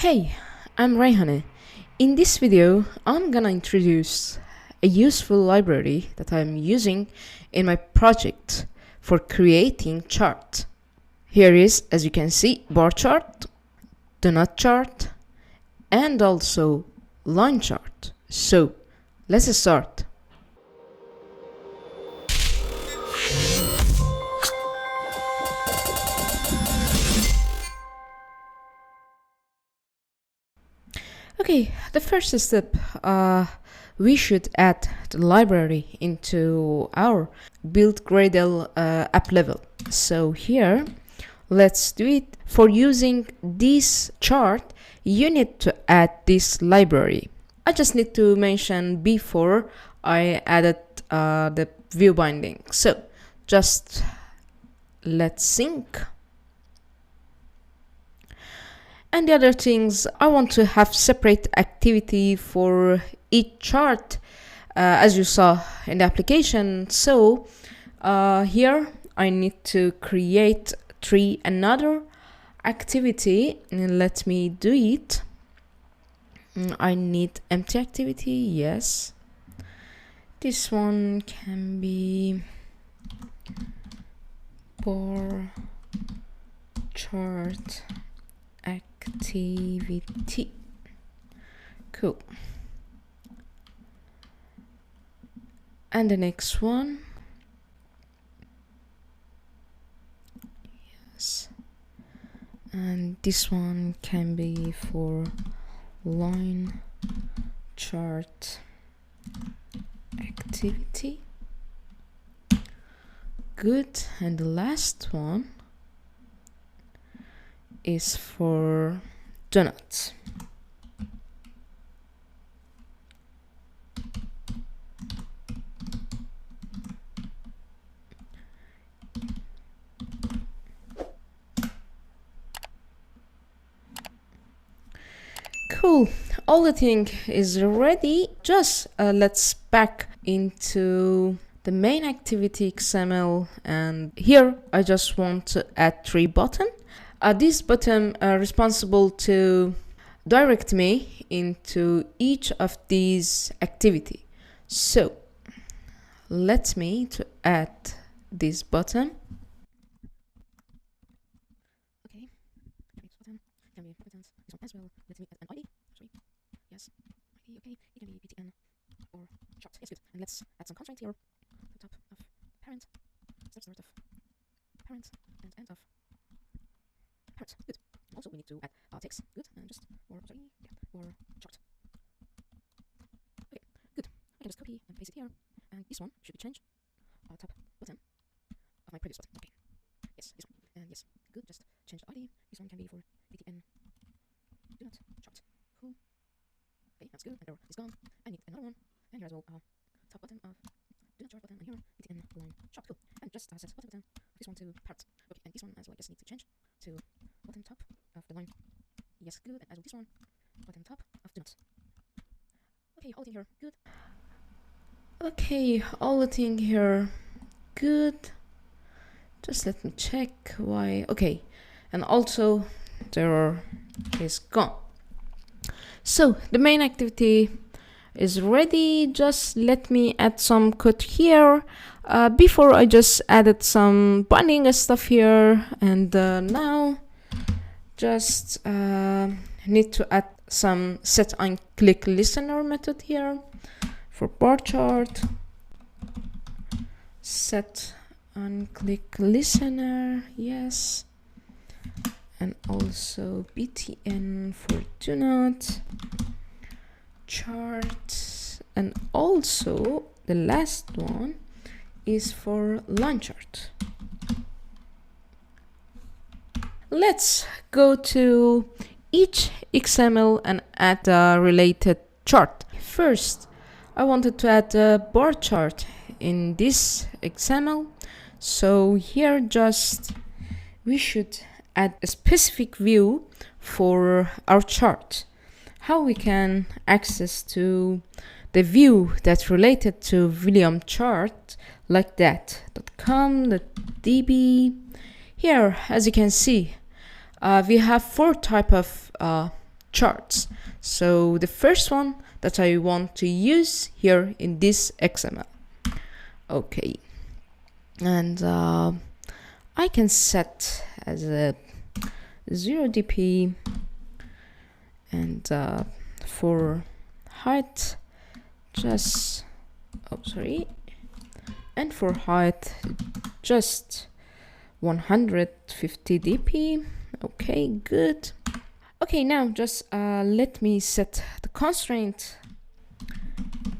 Hey, I'm Raihane. In this video, I'm gonna introduce a useful library that I'm using in my project for creating chart. Here is, as you can see, bar chart, donut chart, and also line chart. So let's start. Okay, the first step, we should add the library into our build Gradle app level. So here, let's do it. For using this chart, you need to add this library. I just need to mention before I added the view binding. So just let's sync. And the other things, I want to have separate activity for each chart, as you saw in the application. So here I need to create another activity. Let me do it. I need empty activity. Yes. This one can be bar chart activity. Cool. And the next one, yes, and this one can be for line chart activity. Good. And the last one is for donuts. Cool. All the thing is ready. Just let's back into the main activity XML, and here I just want to add 3 buttons. This button responsible to direct me into each of these activity. So let me to add this button. Okay, this button can be buttons. This one as well. Let me add an ID. Sorry. Yes. ID. Okay. It can be btn or chart. Yes, good. And let's add some constraint here. The top of parent, start of parent, and end of. Good. Also, we need to add text. Good. And just or chart. Okay. Good. I can just copy and paste it here. And this one should be changed. Top button of my previous button. Okay. Yes. This one. And yes. Good. Just change the ID. This one can be for btn. Do not chart. Cool. Okay. That's good. And error is gone. I need another one. And here as well. Top button of do not chart button. And here btn line chart. Cool. And just set bottom button. This one to parent. Okay. And this one as well. I just need to change to bottom top of the line. Yes, good. And as with this one, bottom top of the donuts. Okay, all thing here, good. Okay, all the thing here, good. Just let me check why. Okay, and also the error is gone. So the main activity is ready. Just let me add some code here. Before I just added some binding stuff here, and now just need to add some set on click listener method here for bar chart. Set on click listener, yes, and also btn for do not chart, and also the last one is for line chart. Let's go to each XML and add a related chart. First, I wanted to add a bar chart in this XML. So here just we should add a specific view for our chart. How we can access to the view that's related to William chart like that. .com.db. Here, as you can see, we have 4 type of charts. So the first one that I want to use here in this XML. Okay, and I can set as a 0dp, and for height just and for height just 150 dp. Okay, good. Okay, now just let me set the constraint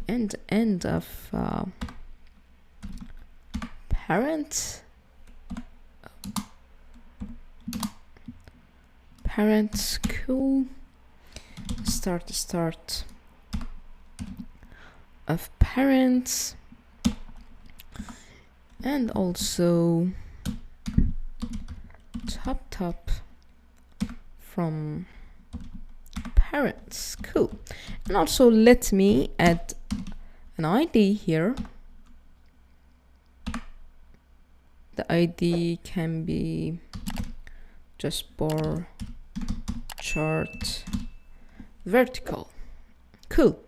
and end of parent cool start of parents, and also top from parents. Cool. And also let me add an ID here. The ID can be just bar chart vertical. Cool.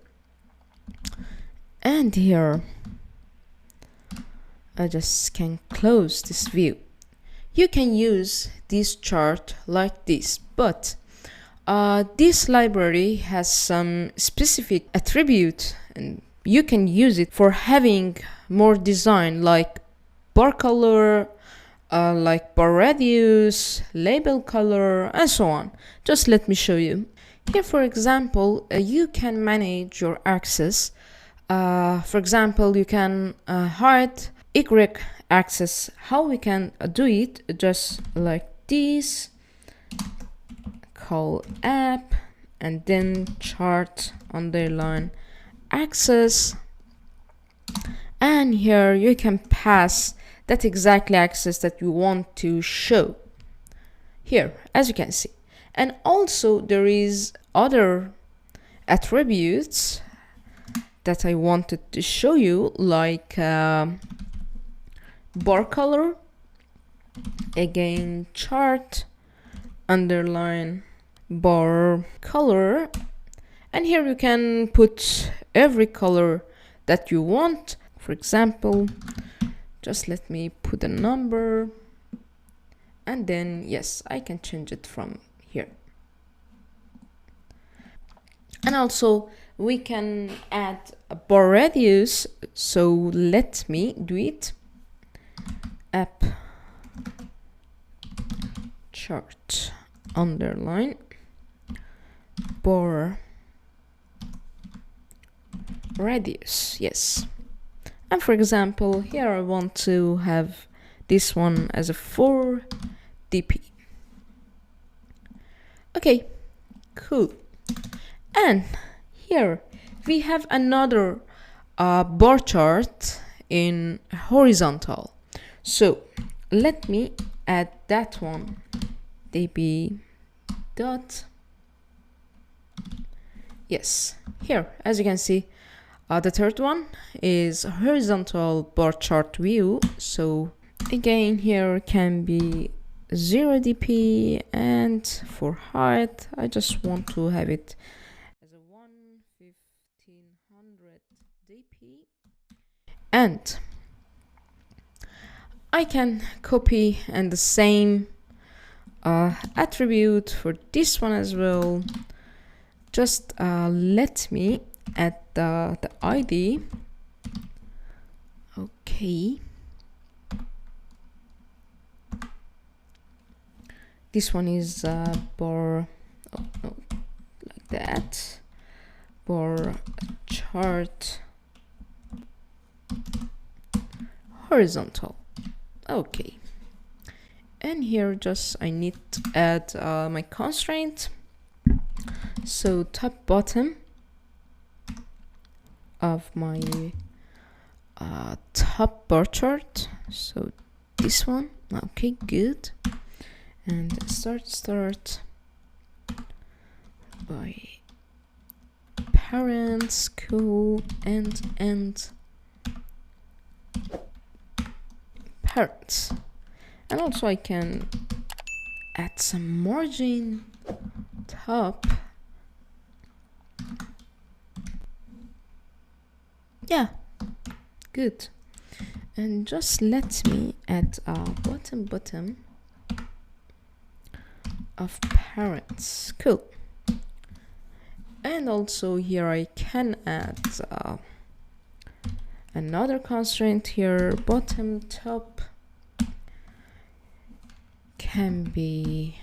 And here I just can close this view. You can use this chart like this, but this library has some specific attribute, and you can use it for having more design, like bar color, like bar radius, label color, and so on. Just let me show you. Here, for example, you can manage your axis. For example, you can hide Y axis. How we can do it? Just like this. Call app, and then chart underline axis. And here you can pass that exactly axis that you want to show here, as you can see. And also there is other attributes that I wanted to show you, like bar color, again chart underline bar color, and here you can put every color that you want. For example, just let me put a number, and then yes, I can change it from here. And also we can add a bar radius, so let me do it. App chart underline bar radius, yes. And for example, here I want to have this one as a 4 dp. Okay, cool. And here we have another bar chart in horizontal. So let me add that one. dp dot, yes, here, as you can see, the third one is horizontal bar chart view. So again, here can be 0 dp, and for height I just want to have it as a 1500 dp, and I can copy and the same attribute for this one as well. Just let me add the ID. Okay, this one is bar, oh no, like that, bar chart horizontal. Okay, and here just I need to add my constraint. So top bottom of my top bar chart, so this one. Okay, good. And start by parents, cool, and end parents. And also I can add some margin top Yeah, good. And just let me add a bottom of parents. Cool. And also here I can add another constraint here. Bottom top can be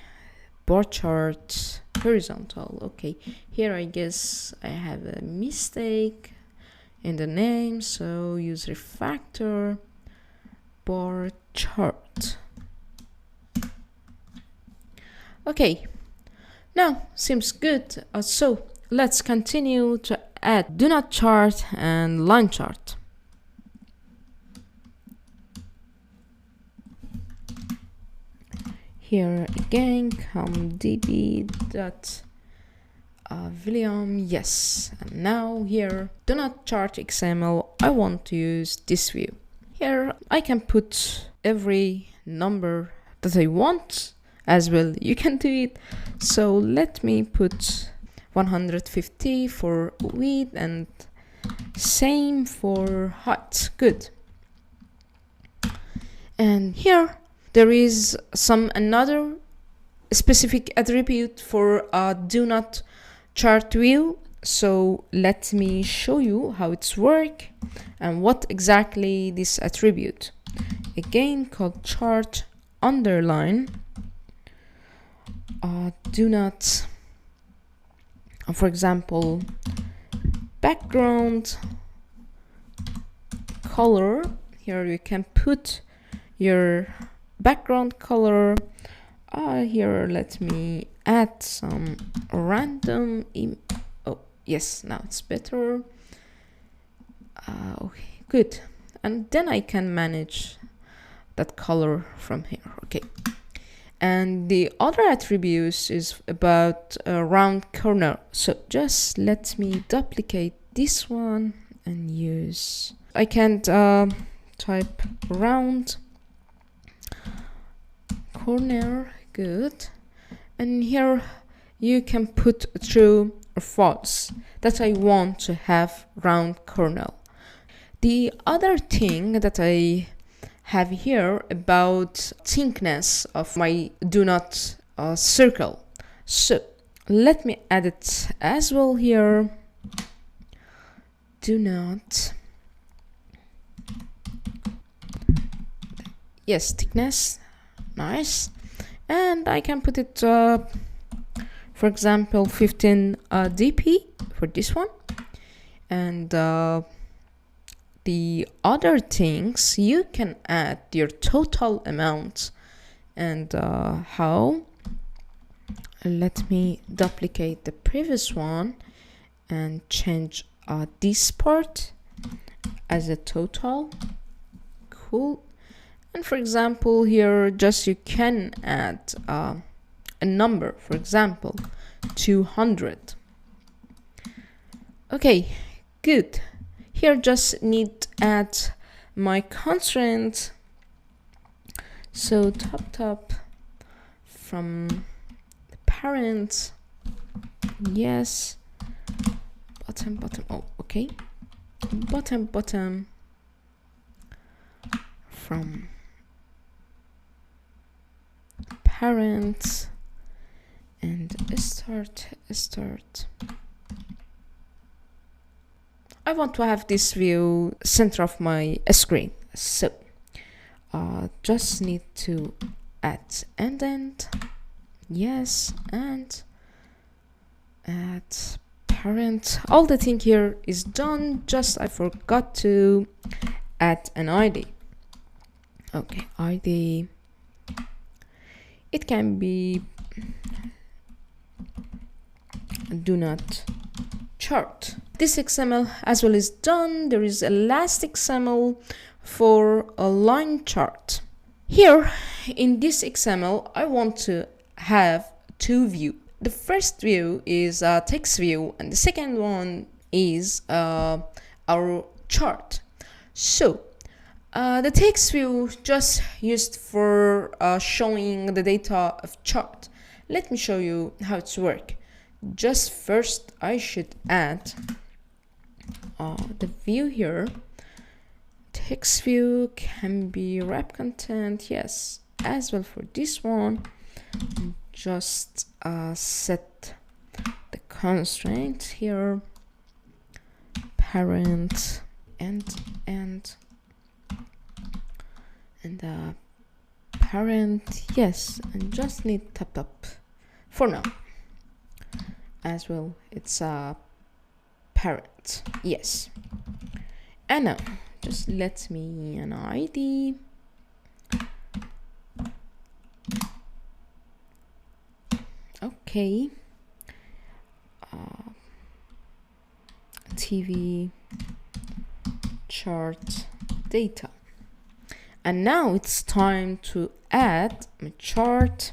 bar chart horizontal. Okay, here I guess I have a mistake in the name, so use refactor bar chart. Okay, now seems good. So let's continue to add do not chart and line chart. Here again, come db.William, yes. And now here, do not chart XML. I want to use this view. Here I can put every number that I want as well. You can do it. So let me put 150 for width and same for height. Good. And here there is another specific attribute for do not chart view. So let me show you how it's work and what exactly this attribute. Again, called chart underline do not, for example, background color. Here you can put your background color. Here let me add some random oh yes, now it's better. Okay, good. And then I can manage that color from here. Okay, and the other attributes is about a round corner. So just let me duplicate this one and use, I can type round corner. Good. And here you can put true or false that I want to have round corner. The other thing that I have here about thickness of my do not circle. So let me add it as well here. Do not, yes, thickness, nice. And I can put it, for example, 15 dp for this one. And the other things, you can add your total amount. And how? Let me duplicate the previous one and change this part as a total. Cool. And for example, here just you can add a number, for example, 200. Okay, good. Here just need to add my constraint. So top from the parent, yes. Bottom, oh, okay. Bottom from parent and start. I want to have this view center of my screen, so just need to add end, yes, and add parent. All the thing here is done, just I forgot to add an ID. Okay, ID, it can be do not chart. This XML as well is done. There is a last XML for a line chart. Here in this XML, I want to have two views. The first view is a text view and the second one is our chart. So the text view just used for showing the data of chart. Let me show you how it's work. Just first I should add the view here, text view can be wrap content, yes, as well for this one. Just set the constraint here, parent and parent, yes, and just need tap for now as well. It's a parent, yes. And now just let me an ID. Okay, TV chart data. And now it's time to add a chart.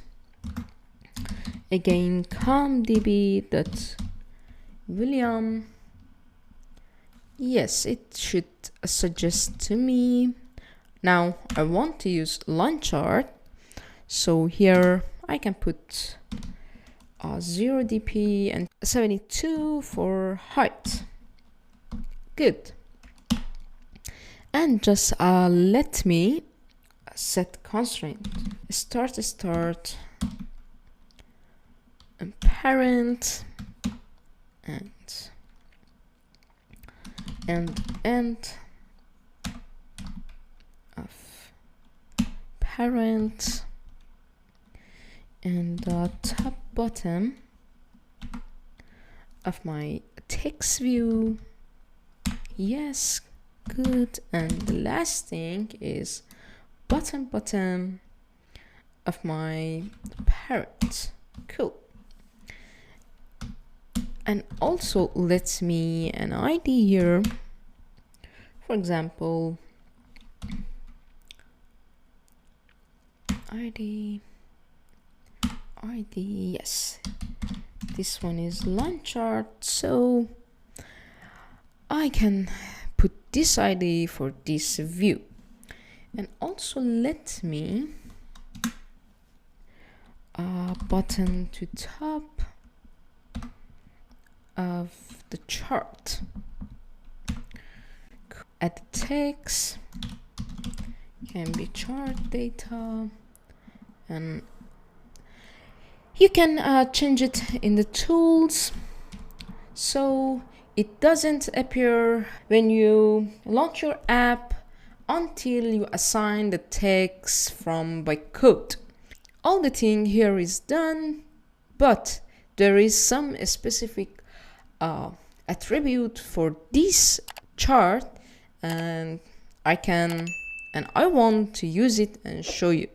Again, comdb.william. Yes, it should suggest to me. Now I want to use line chart. So here I can put 0 dp and 72 for height. Good. And just let me set constraint start and parent and end of parent and top bottom of my text view. Yes, good. And the last thing is bottom of my parent. Cool. And also let me an ID here. For example, ID, yes. This one is line chart, so I can put this ID for this view. And also let me button to top of the chart. Add text, can be chart data, and you can change it in the tools so it doesn't appear when you launch your app until you assign the text from by code. All the thing here is done, but there is some specific attribute for this chart, and I want to use it and show you.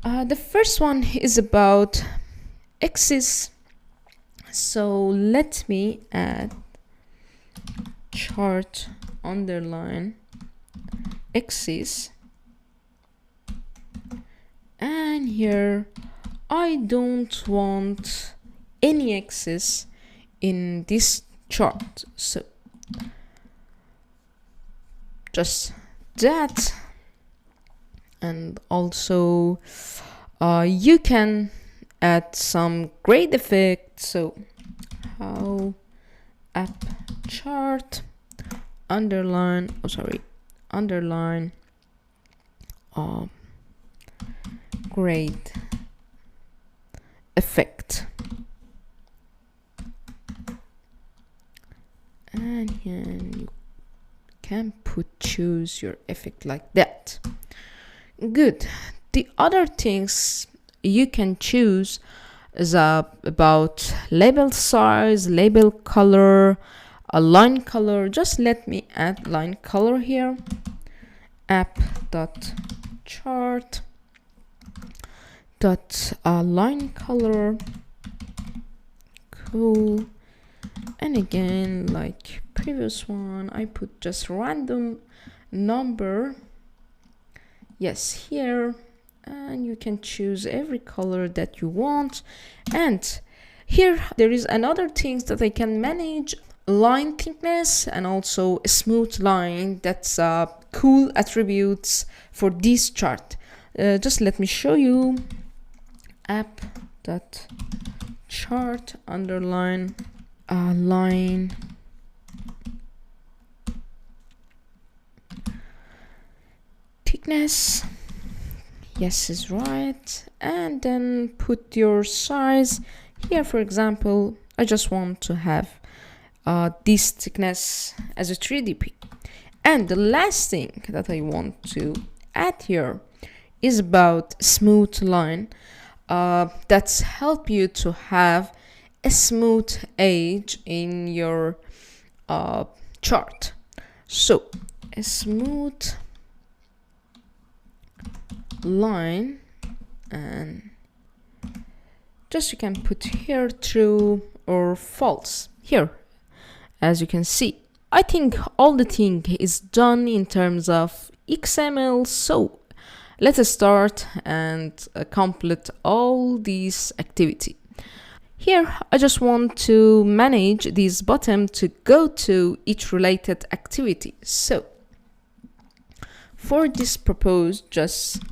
The first one is about axis. So let me add chart underline axis, and here I don't want any axis in this chart, so just that. And also you can add some grade effect, so how app chart underline grade effect, and here you can choose your effect like that. Good. The other things you can choose is about label size, label color, a line color. Just let me add line color here. App.chart line color. Cool. And again, like previous one, I put just random number. Yes, here, and you can choose every color that you want. And here there is another things that I can manage: line thickness and also a smooth line. That's cool attributes for this chart. Just let me show you. App.chart underline line thickness. Yes is right. And then put your size. Here, for example, I just want to have this thickness as a 3dp. And the last thing that I want to add here is about smooth line. That's help you to have a smooth edge in your chart. So a smooth line, and just you can put here true or false. Here, as you can see, I think all the thing is done in terms of XML. So let us start and complete all these activity. Here, I just want to manage this button to go to each related activity. So for this purpose, just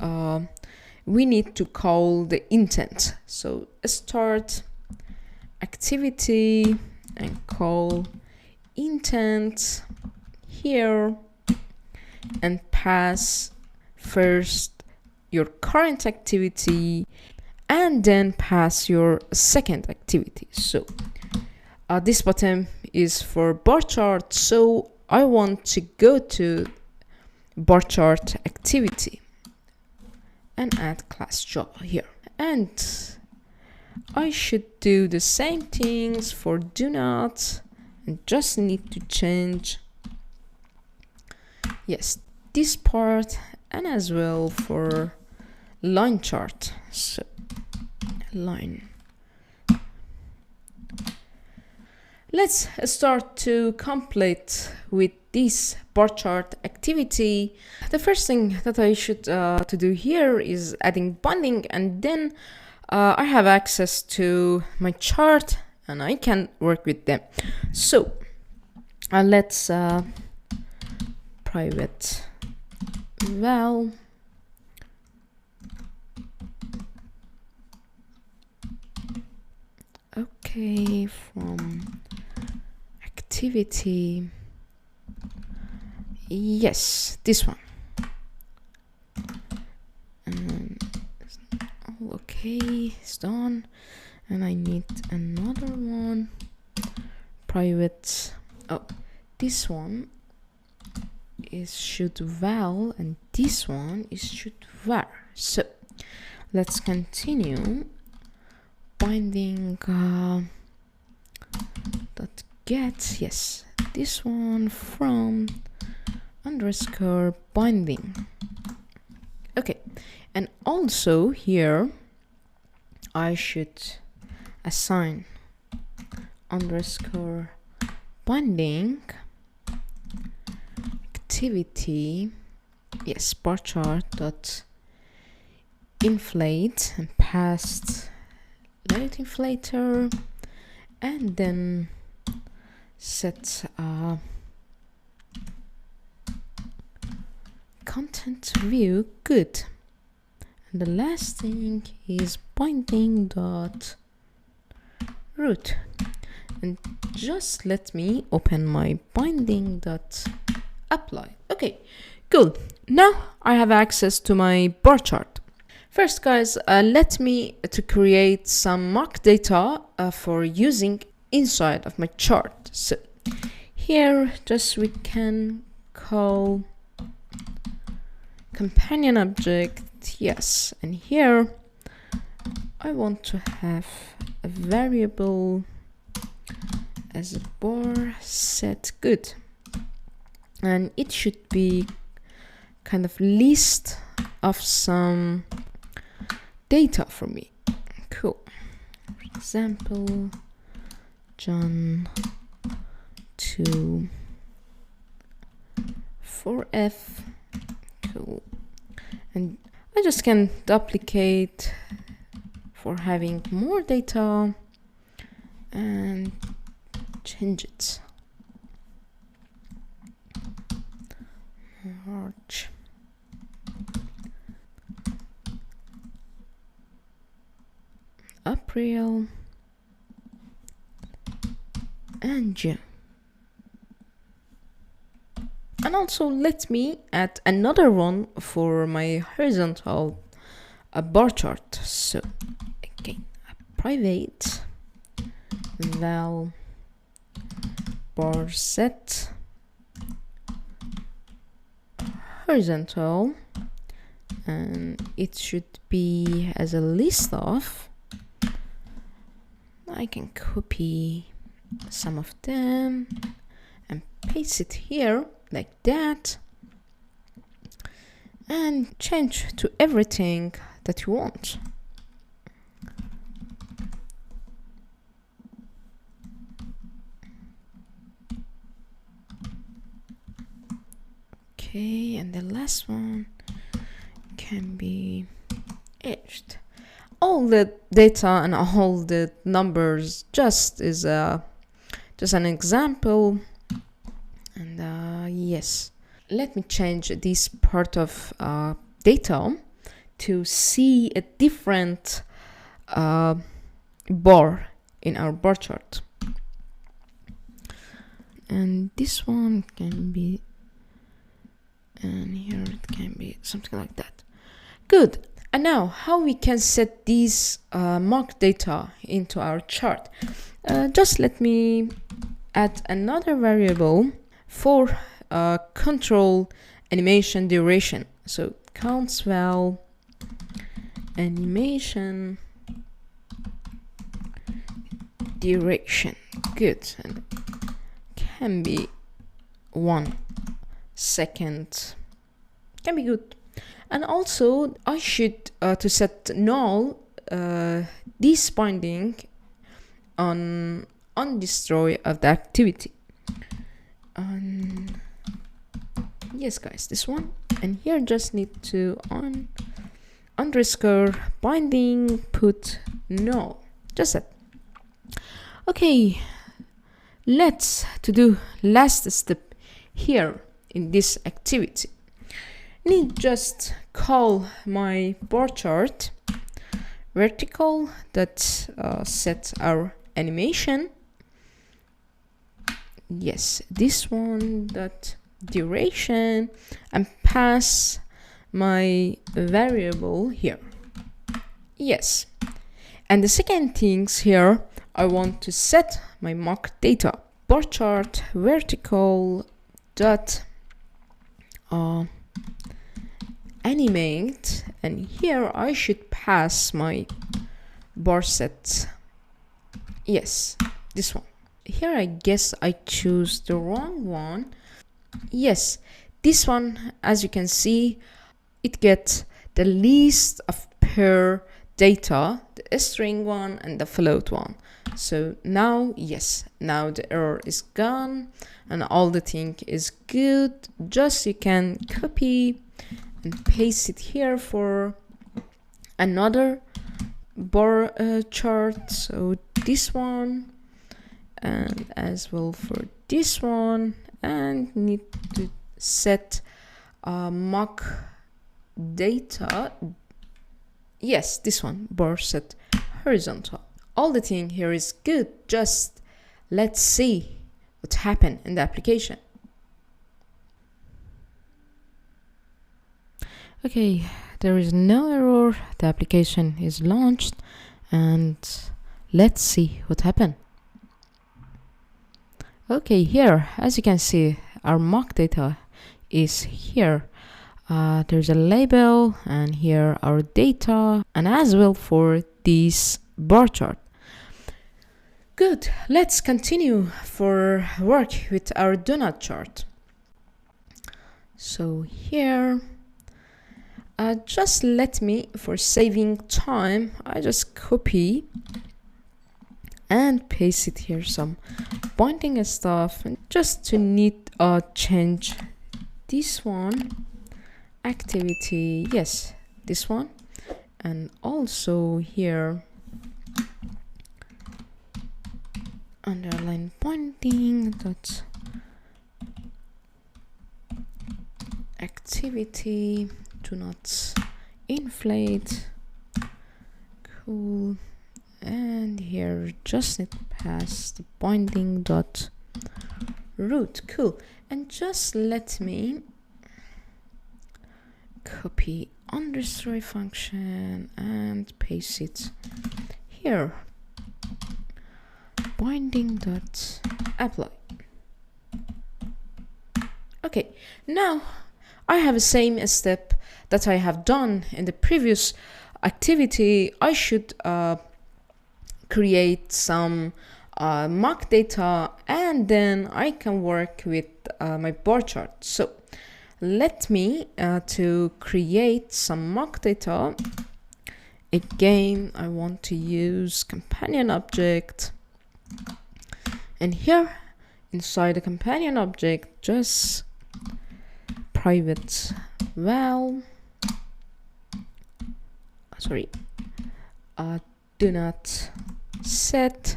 we need to call the intent. So start activity and call intent here, and pass first your current activity and then pass your second activity. So this button is for bar chart, so I want to go to bar chart activity and add class Java here. And I should do the same things for do not, and just need to change, yes, this part, and as well for line chart. So line. Let's start to complete with this bar chart activity. The first thing that I should to do here is adding binding, and then I have access to my chart and I can work with them. So let's private val okay from activity, yes, this one, and okay, it's done. And I need another one, private, oh, this one is should val and this one is should var. So let's continue. Binding dot get, yes, this one from underscore binding. Okay, and also here I should assign underscore binding activity, yes, bar chart dot inflate, and past light inflator, and then set content view good. And the last thing is binding dot root, and just let me open my binding dot apply. Okay, cool. Now I have access to my bar chart. First, guys, let me to create some mock data for using inside of my chart. So here, just we can call companion object, yes, and here I want to have a variable as a bar set good, and it should be kind of list of some data for me. Cool. For example, John 2 4F. Cool. And I just can duplicate for having more data and change it. March. April and June. And also let me add another one for my horizontal bar chart. So again, a private val bar set horizontal, and it should be as a list of. I can copy some of them and paste it here like that, and change to everything that you want. Okay, and the last one can be edged. All the data and all the numbers just is just an example. And yes, let me change this part of data to see a different bar in our bar chart. And this one can be, and here it can be something like that. Good. And now how we can set these mock data into our chart. Just let me add another variable for control animation duration. So counts val animation duration. Good. And can be 1 second. Can be good. And also I should to set null this binding on destroy of the activity. Yes guys, this one, and here just need to underscore binding put null, just that. Okay, let's to do last step here in this activity. Need just call my bar chart vertical that set our animation. Yes, this one that duration, and pass my variable here. Yes, and the second things here, I want to set my mock data bar chart vertical dot animate, and here I should pass my bar set. Yes, this one. Here I guess I choose the wrong one. Yes, this one, as you can see, it gets the list of per data, the string one and the float one. So now, yes, now the error is gone and all the thing is good. Just you can copy and paste it here for another bar chart. So this one, and as well for this one, and need to set mock data. Yes, this one, bar set horizontal. All the thing here is good. Just let's see what happened in the application. Okay, there is no error. The application is launched, and let's see what happened. Okay, here, as you can see, our mock data is here. There's a label, and here our data, and as well for this bar chart. Good, let's continue for work with our donut chart. So here, just let me, for saving time, I just copy and paste it here, some binding stuff, and just to need change this one, activity, yes, this one, and also here underline binding dot activity, do not inflate, cool, and here just need to pass the binding dot root. Cool. And just let me copy undestroy function and paste it here. Binding dot apply. Okay, now I have the same step that I have done in the previous activity. I should create some mock data, and then I can work with my bar chart. So let me to create some mock data. Again, I want to use companion object, and here inside the companion object, just private val, do not set,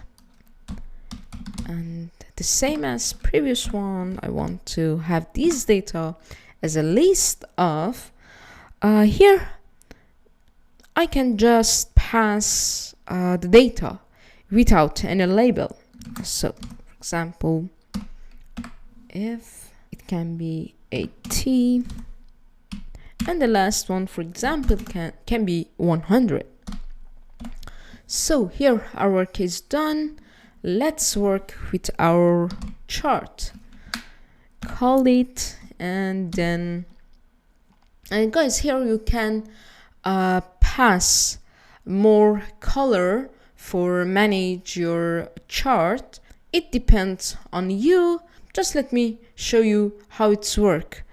and the same as previous one, I want to have these data as a list of. Here I can just pass the data without any label. So for example, if it can be 80, and the last one, for example, can be 100. So here our work is done. Let's work with our chart. Call it, and then, and guys, here you can pass more color for manage your chart. It depends on you. Just let me show you how it's work.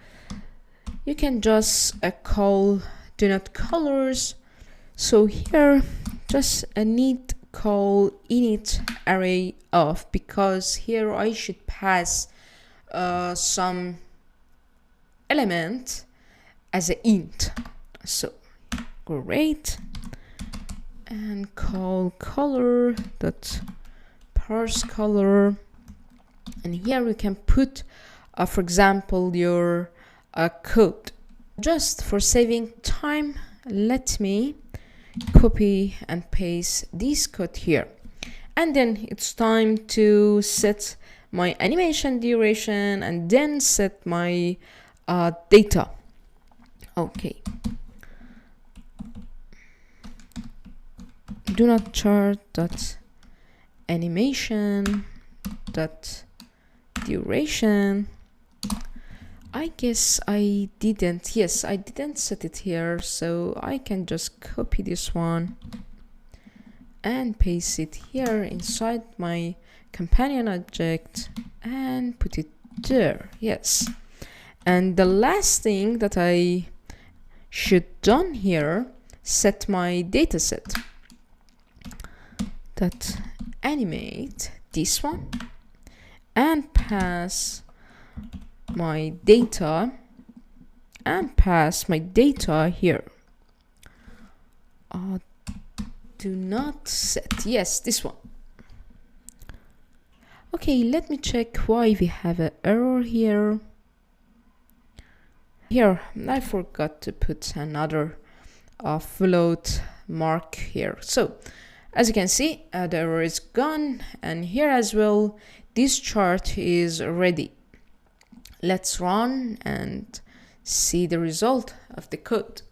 You can just call do not colors. So here just need call init array of, because here I should pass some element as an int. So great, and call color dot parse color, and here we can put for example your code. Just for saving time, let me copy and paste this code here, and then it's time to set my animation duration and then set my data. Okay, do not chart dot animation dot duration. I guess I didn't, yes, I didn't set it here, so I can just copy this one and paste it here inside my companion object and put it there. Yes, and the last thing that I should done here, set my data set that animate this one and pass my data here. Do not set, yes, this one. Okay, let me check why we have an error here. Here I forgot to put another float mark here. So as you can see, the error is gone, and here as well this chart is ready. Let's run and see the result of the code.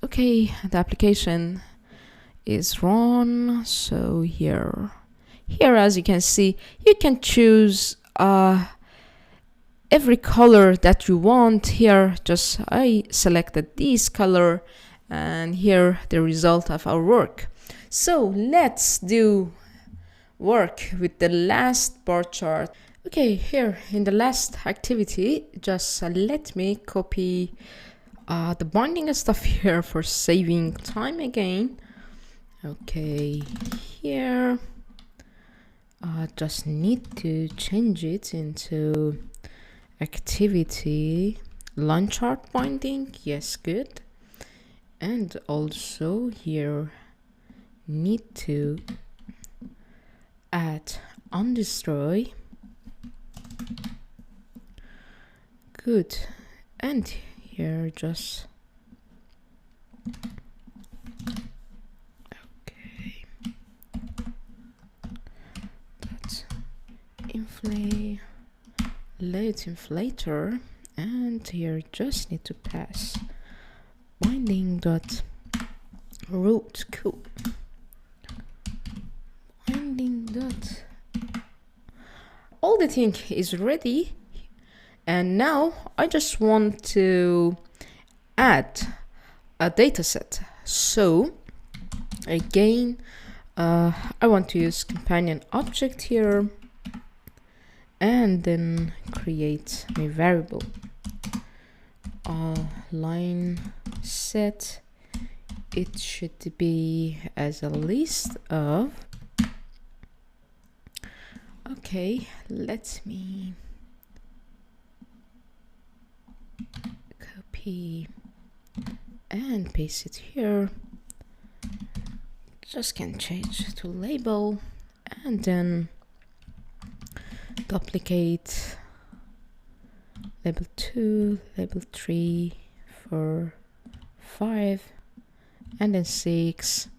Okay, the application is run. So here as you can see, you can choose every color that you want. Here just I selected this color, and here the result of our work. So let's do work with the last bar chart. Okay, here in the last activity, just let me copy the binding stuff here for saving time again. Okay, here just need to change it into activity line chart binding. Yes, good. And also here need to add undestroy. Good. And here just okay. Dot inflate load inflator, and here just need to pass binding dot root. Cool. Binding dot. All the thing is ready, and now I just want to add a dataset. So again, I want to use companion object here, and then create a variable line set. It should be as a list of. Okay, let me copy and paste it here. Just can change to label, and then duplicate label 2, label 3, 4, 5, and then 6.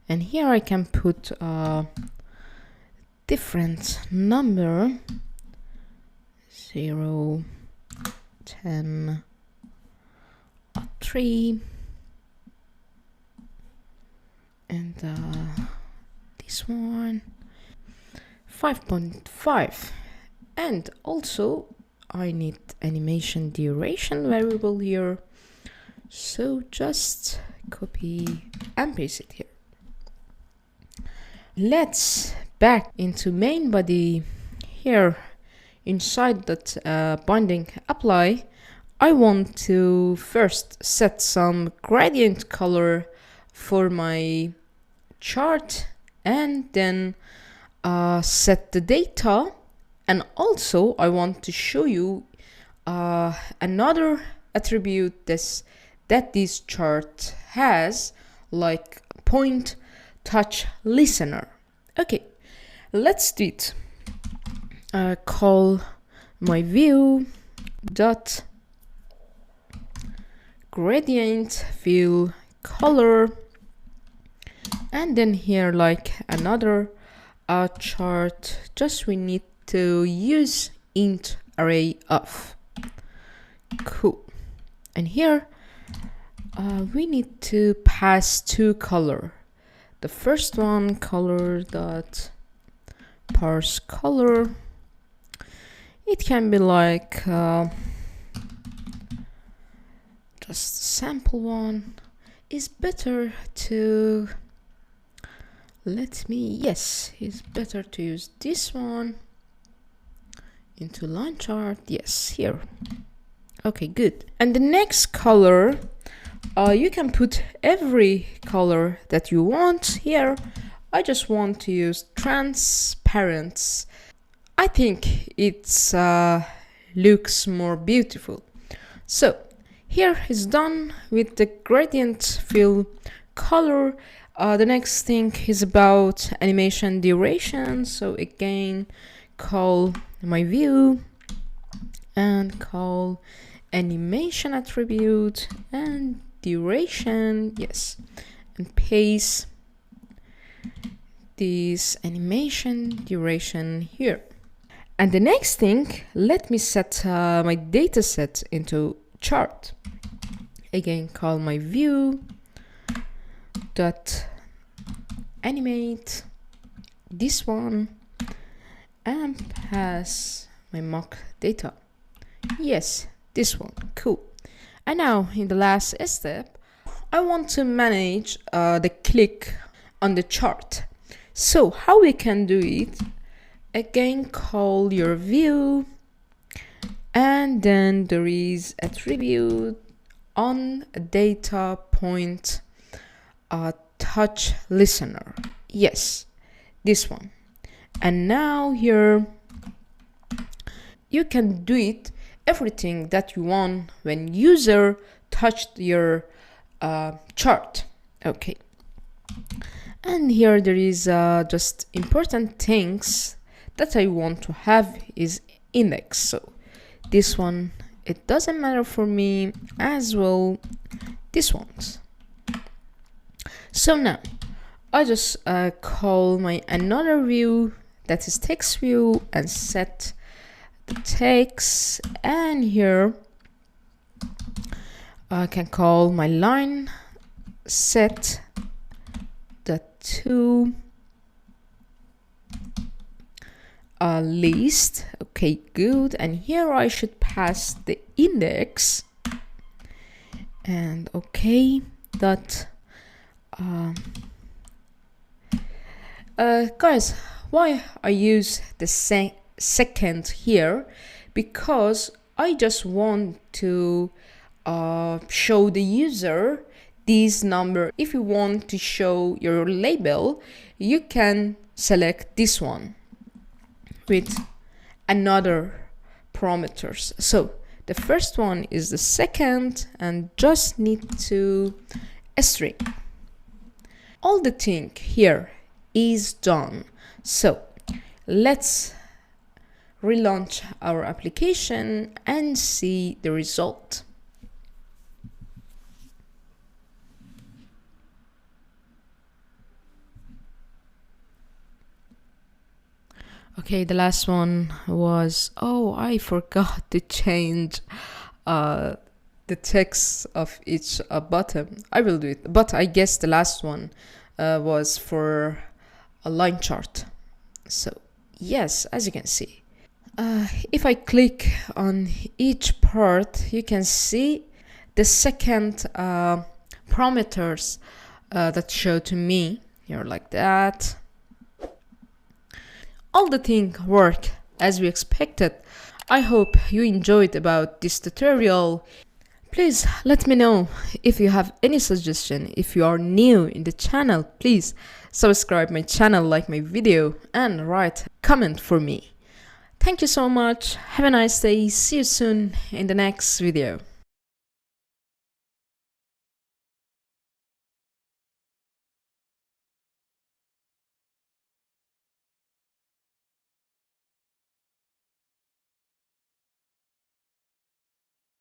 And here I can put a different number, 0, 10, 3, and this one 5.5. And also I need animation duration variable here, so just copy and paste it here. Let's back into main body. Here inside that binding apply, I want to first set some gradient color for my chart, and then set the data. And also I want to show you another attribute that this chart has, like point touch listener. Okay, let's do it. Call my view dot gradient fill color, and then here like another chart, just we need to use int array of. Cool. And here we need to pass two color. The first one, color dot parse color. It can be like just sample one. Is better to it's better to use this one into line chart. Yes, here. Okay, good. And the next color, you can put every color that you want. Here I just want to use transparent. I think it's looks more beautiful. So here is done with the gradient fill color. The next thing is about animation duration. So again, call my view and call animation attribute and duration. Yes, and paste this animation duration here. And the next thing, let me set my dataset into chart. Again, call my view dot animate this one and pass my mock data. Yes, this one. Cool. And now in the last step, I want to manage the click on the chart. So how we can do it? Again, call your view, and then there is attribute on data point touch listener. Yes, this one. And now here you can do it everything that you want when user touched your chart. Okay. And here there is just important things that I want to have is index. So this one it doesn't matter for me as well this ones. So now I just call my another view that is text view and set the text, and here I can call my line set the to list. Okay, good. And here I should pass the index, and okay, dot guys, why I use the second here? Because I just want to show the user this number. If you want to show your label, you can select this one with another parameters. So the first one is the second, and just need to a string. All the thing here is done. So let's relaunch our application and see the result. Okay, the last one was, oh, I forgot to change the text of each button. I will do it, but I guess the last one was for a line chart. So yes, as you can see, if I click on each part, you can see the second parameters that show to me here, like that. All the things work as we expected. I hope you enjoyed about this tutorial. Please let me know if you have any suggestion. If you are new in the channel, please subscribe my channel, like my video, and write a comment for me. Thank you so much. Have a nice day. See you soon in the next video.